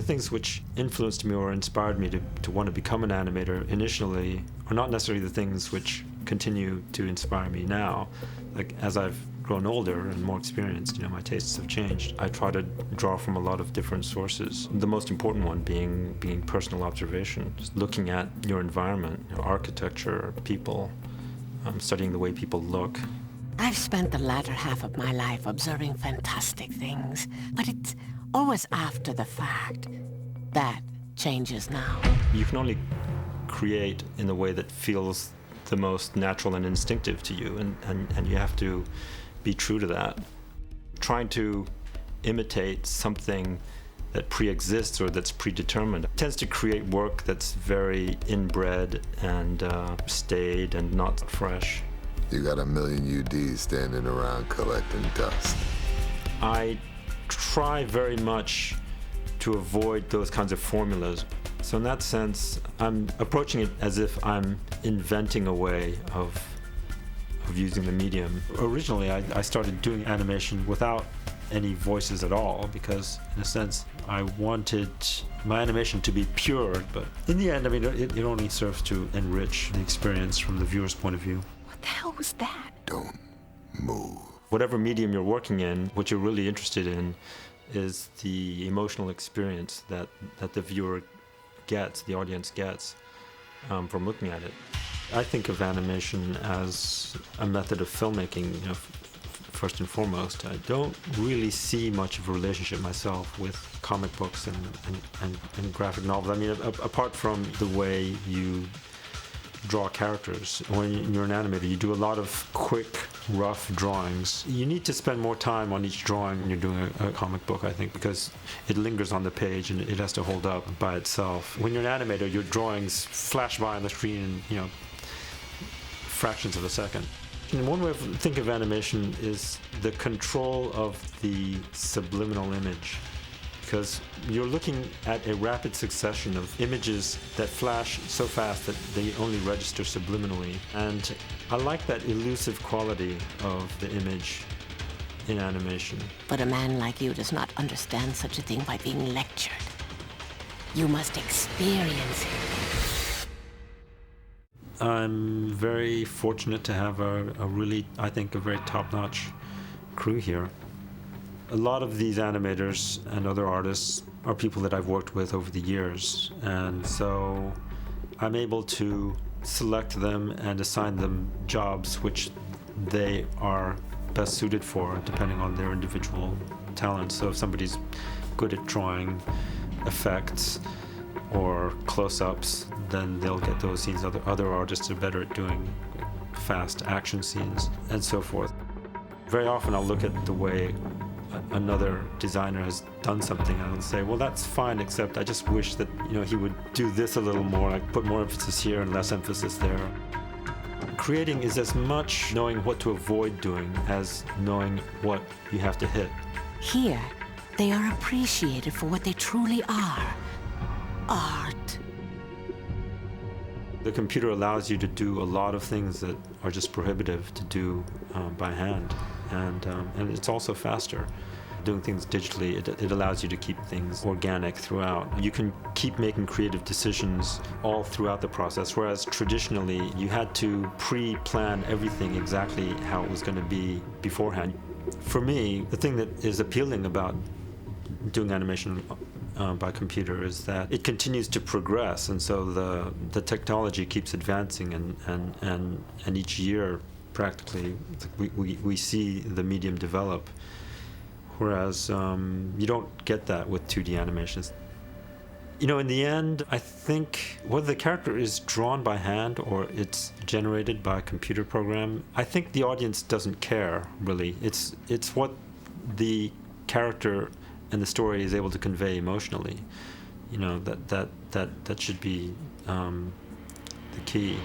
things which influenced me or inspired me to want to become an animator initially are not necessarily the things which continue to inspire me now. Like, as I've grown older and more experienced, my tastes have changed. I try to draw from a lot of different sources. The most important one being personal observation, just looking at your environment, your architecture, people, studying the way people look. I've spent the latter half of my life observing fantastic things, but it's always after the fact. That changes now. You can only create in the way that feels the most natural and instinctive to you, and you have to be true to that. Trying to imitate something that pre-exists or that's predetermined tends to create work that's very inbred and staid and not fresh. You got a million UDs standing around collecting dust. I try very much to avoid those kinds of formulas. So in that sense, I'm approaching it as if I'm inventing a way of using the medium. Originally, I started doing animation without any voices at all because, in a sense, I wanted my animation to be pure. But in the end, I mean, it only serves to enrich the experience from the viewer's point of view. What the hell was that? Don't move. Whatever medium you're working in, what you're really interested in is the emotional experience that the viewer gets, the audience gets, from looking at it. I think of animation as a method of filmmaking, first and foremost. I don't really see much of a relationship myself with comic books and graphic novels. I mean, apart from the way you draw characters. When you're an animator, you do a lot of quick, rough drawings. You need to spend more time on each drawing when you're doing a comic book, I think, because it lingers on the page and it has to hold up by itself. When you're an animator, your drawings flash by on the screen in, fractions of a second. And one way of thinking of animation is the control of the subliminal image, because you're looking at a rapid succession of images that flash so fast that they only register subliminally. And I like that elusive quality of the image in animation. But a man like you does not understand such a thing by being lectured. You must experience it. I'm very fortunate to have a really, I think, a very top-notch crew here. A lot of these animators and other artists are people that I've worked with over the years, and so I'm able to select them and assign them jobs which they are best suited for, depending on their individual talents. So if somebody's good at drawing effects or close-ups, then they'll get those scenes. Other artists are better at doing fast action scenes, and so forth. Very often I'll look at the way another designer has done something and I'll say, well, that's fine, except I just wish that he would do this a little more, like put more emphasis here and less emphasis there. Creating is as much knowing what to avoid doing as knowing what you have to hit. Here, they are appreciated for what they truly are. Art. The computer allows you to do a lot of things that are just prohibitive to do by hand, and it's also faster. Doing things digitally, it allows you to keep things organic throughout. You can keep making creative decisions all throughout the process, whereas traditionally you had to pre-plan everything exactly how it was going to be beforehand. For me, the thing that is appealing about doing animation by computer is that it continues to progress, and so the technology keeps advancing, and each year practically we see the medium develop, whereas you don't get that with 2D animations. In the end, I think whether the character is drawn by hand or it's generated by a computer program, I think the audience doesn't care, really. It's what the character and the story is able to convey emotionally. That should be the key.